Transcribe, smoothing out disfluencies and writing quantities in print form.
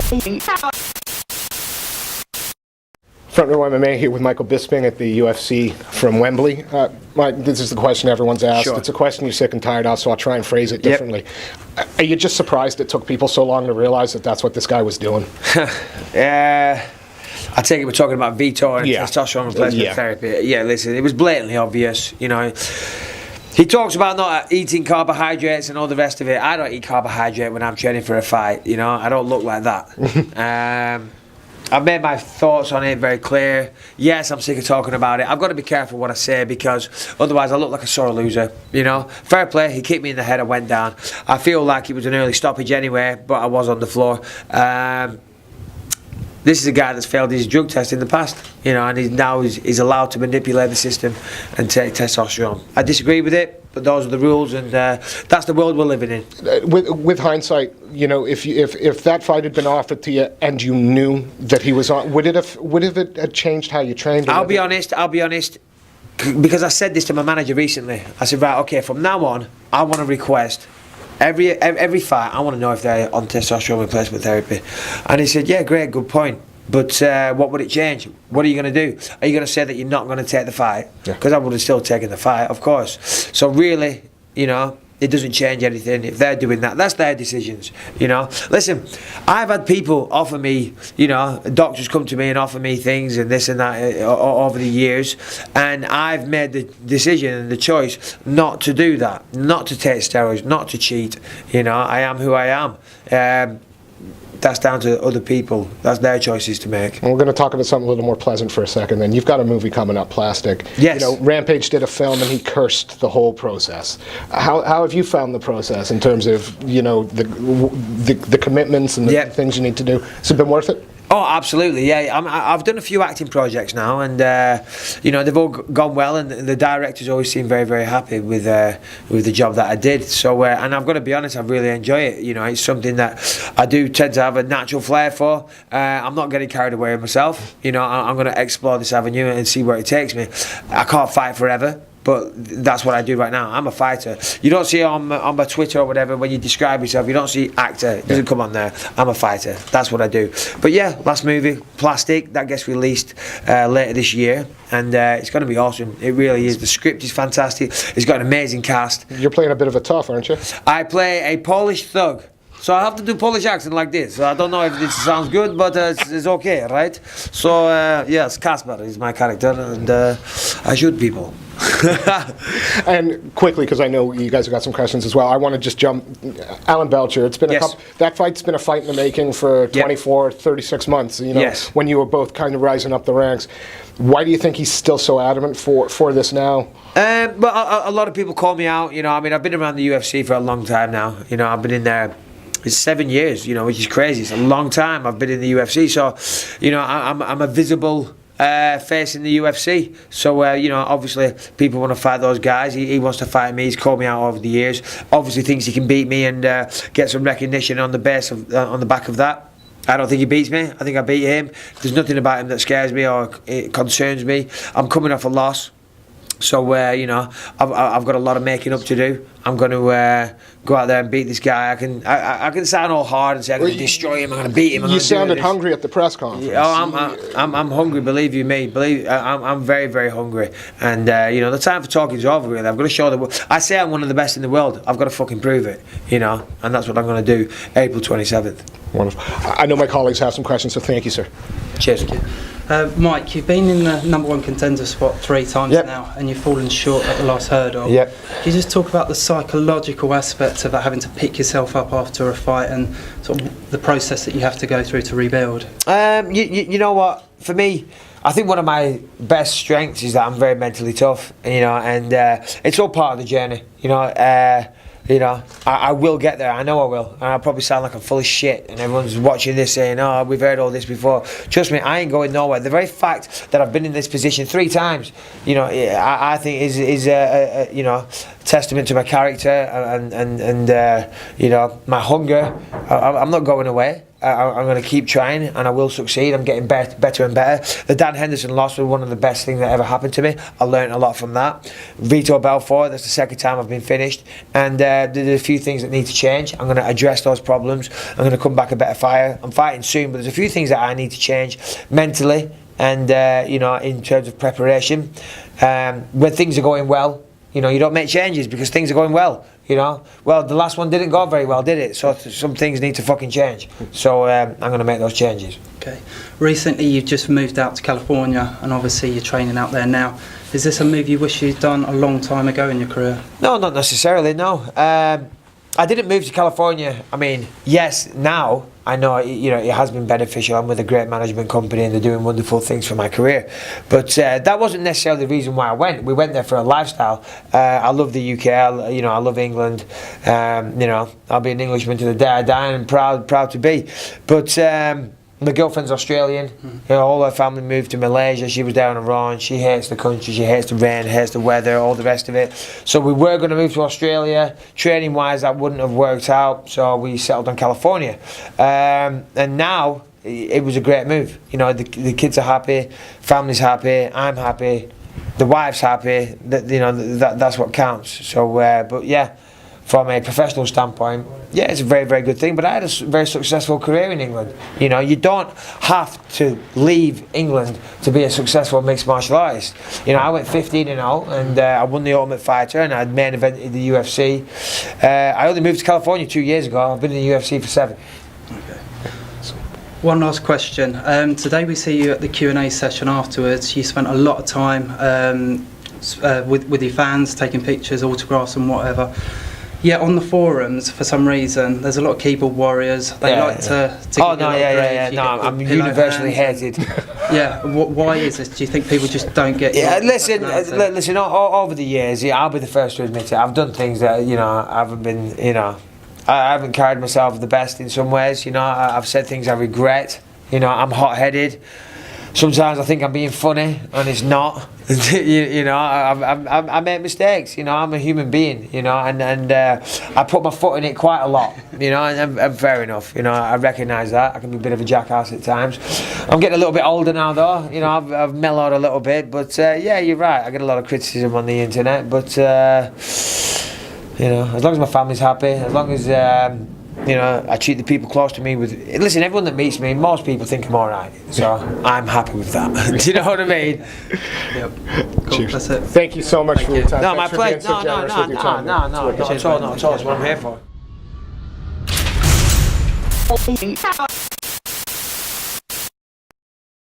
Front Row MMA here with Michael Bisping at the UFC from Wembley. Mike, this is the question everyone's asked. Sure. It's a question you're sick and tired of, so I'll try and phrase it differently. Yep. Are you just surprised it took people so long to realize that that's what this guy was doing? I take it we're talking about Vitor and testosterone replacement therapy. Yeah, listen, it was blatantly obvious, you know. He talks about not eating carbohydrates and all the rest of it. I don't eat carbohydrate when I'm training for a fight, you know. I don't look like that. I've made my thoughts on it very clear. Yes, I'm sick of talking about it. I've got to be careful what I say because otherwise I look like a sore loser, you know. Fair play, he kicked me in the head, I went down. I feel like it was an early stoppage anyway, but I was on the floor. This is a guy that's failed his drug test in the past, you know, and he's allowed to manipulate the system and take testosterone. I disagree with it, but those are the rules, and that's the world we're living in. With hindsight, you know, if that fight had been offered to you and you knew that he was on, would it have changed how you trained? I'll be honest, because I said this to my manager recently. I said, right, okay, from now on, I want to request every fight, I want to know if they're on testosterone replacement therapy. And he said, yeah, great, good point. But what would it change? What are you going to do? Are you going to say that you're not going to take the fight? Because I would have still taken the fight, of course. So really, you know, it doesn't change anything. If they're doing that, that's their decisions, you know. Listen, I've had people offer me, you know, doctors come to me and offer me things and this and that over the years, and I've made the decision and the choice not to do that, not to take steroids, not to cheat. You know, I am who I am. That's down to other people. That's their choices to make. And we're going to talk about something a little more pleasant for a second. Then you've got a movie coming up, Plastic. Yes. You know, Rampage did a film and he cursed the whole process. How have you found the process in terms of, you know, the commitments and the things you need to do? Has it been worth it? Oh, absolutely, yeah. I've done a few acting projects now, and you know, they've all gone well, and the directors always seem very, very happy with the job that I did. So, and I've got to be honest, I really enjoy it. You know, it's something that I do tend to have a natural flair for. I'm not getting carried away with myself. You know, I'm going to explore this avenue and see where it takes me. I can't fight forever, but that's what I do right now. I'm a fighter. You don't see on my Twitter or whatever, when you describe yourself, you don't see actor. It doesn't come on there. I'm a fighter. That's what I do. But yeah, last movie, Plastic, that gets released later this year. And it's going to be awesome. It really is. The script is fantastic. It's got an amazing cast. You're playing a bit of a tough, aren't you? I play a Polish thug. So I have to do Polish accent like this. I don't know if this sounds good, but it's okay, right? So yes, Kasper is my character, and I shoot people. And quickly, because I know you guys have got some questions as well, I want to just jump. Alan Belcher, it's been that fight's been a fight in the making for 24, 36 months, you know, when you were both kind of rising up the ranks. Why do you think he's still so adamant for this now? Well, a lot of people call me out, you know. I mean, I've been around the UFC for a long time now, you know. I've been in there, it's 7 years, you know, which is crazy. It's a long time I've been in the UFC, so, you know, I'm a visible face in the UFC. So, you know, obviously people want to fight those guys. He wants to fight me. He's called me out over the years. Obviously thinks he can beat me and get some recognition on the back of that. I don't think he beats me. I think I beat him. There's nothing about him that scares me or it concerns me. I'm coming off a loss. So, you know, I've got a lot of making up to do. I'm going to go out there and beat this guy. I can sound all hard and say I'm going to destroy him. I'm going to beat him. You sounded hungry at the press conference. Oh, I'm hungry. Believe you me. I'm very, very hungry. And you know, the time for talking is over. Really, I've got to show the. I say I'm one of the best in the world. I've got to fucking prove it. You know, and that's what I'm going to do. April 27th. Wonderful. I know my colleagues have some questions, so thank you, sir. Cheers. Mike, you've been in the #1 contender spot 3 times now, and you've fallen short at the last hurdle. Yep. Can you just talk about the psychological aspects of that, having to pick yourself up after a fight, and sort of the process that you have to go through to rebuild? You know what? For me, I think one of my best strengths is that I'm very mentally tough, you know, and it's all part of the journey, you know. You know, I will get there. I know I will. And I'll probably sound like I'm full of shit and everyone's watching this saying, oh, we've heard all this before. Trust me, I ain't going nowhere. The very fact that I've been in this position 3 times, you know, I think is you know, testament to my character and you know, my hunger. I'm not going away. I'm going to keep trying, and I will succeed. I'm getting better and better. The Dan Henderson loss was one of the best things that ever happened to me. I learned a lot from that. Vito Belfort, that's the second time I've been finished, and there's a few things that need to change. I'm going to address those problems. I'm going to come back a better fighter. I'm fighting soon, but there's a few things that I need to change mentally and you know, in terms of preparation. When things are going well, you know, you don't make changes because things are going well. You know, well, the last one didn't go very well, did it? So some things need to fucking change. So I'm going to make those changes. Okay. Recently, you've just moved out to California, and obviously you're training out there now. Is this a move you wish you'd done a long time ago in your career? No, not necessarily. No, I didn't move to California. I mean, yes, now I know, you know, it has been beneficial. I'm with a great management company and they're doing wonderful things for my career. But that wasn't necessarily the reason why I went. We went there for a lifestyle. I love the UK. You know, I love England. You know, I'll be an Englishman to the day I die, and proud to be. But my girlfriend's Australian. You know, all her family moved to Malaysia. She was down on her own. She hates the country. She hates the rain, hates the weather, all the rest of it. So we were going to move to Australia. Training wise, that wouldn't have worked out. So we settled on California. And now it was a great move. You know, the kids are happy, family's happy, I'm happy, the wife's happy. You know, that's what counts. So, but yeah. From a professional standpoint, yeah, it's a very, very good thing. But I had a very successful career in England. You know, you don't have to leave England to be a successful mixed martial artist. You know, I went 15-0, and I won the Ultimate Fighter, and I had main event in the UFC. I only moved to California 2 years ago. I've been in the UFC for 7. Okay. One last question. Today we see you at the Q&A session afterwards. You spent a lot of time with your fans, taking pictures, autographs, and whatever. Yeah, on the forums, for some reason, there's a lot of keyboard warriors. They like to oh no, yeah. No, I'm universally hated. Yeah, why is this? Do you think people just don't get? Yeah, listen. Over the years, yeah, I'll be the first to admit it. I've done things that, you know, I haven't been, you know, I haven't carried myself the best in some ways. You know, I've said things I regret. You know, I'm hot-headed. Sometimes I think I'm being funny, and it's not. You know, I make mistakes. You know, I'm a human being. You know, and I put my foot in it quite a lot. You know, and fair enough. You know, I recognise that. I can be a bit of a jackass at times. I'm getting a little bit older now, though. You know, I've mellowed a little bit. But yeah, you're right. I get a lot of criticism on the internet. But you know, as long as my family's happy, as long as you know, I treat the people close to me with... Listen, everyone that meets me, most people think I'm alright. So I'm happy with that. Do you know what I mean? Yep. Cool. That's it. Thank you so much for your time. No, my pleasure. No, not at all. It's one I'm here for.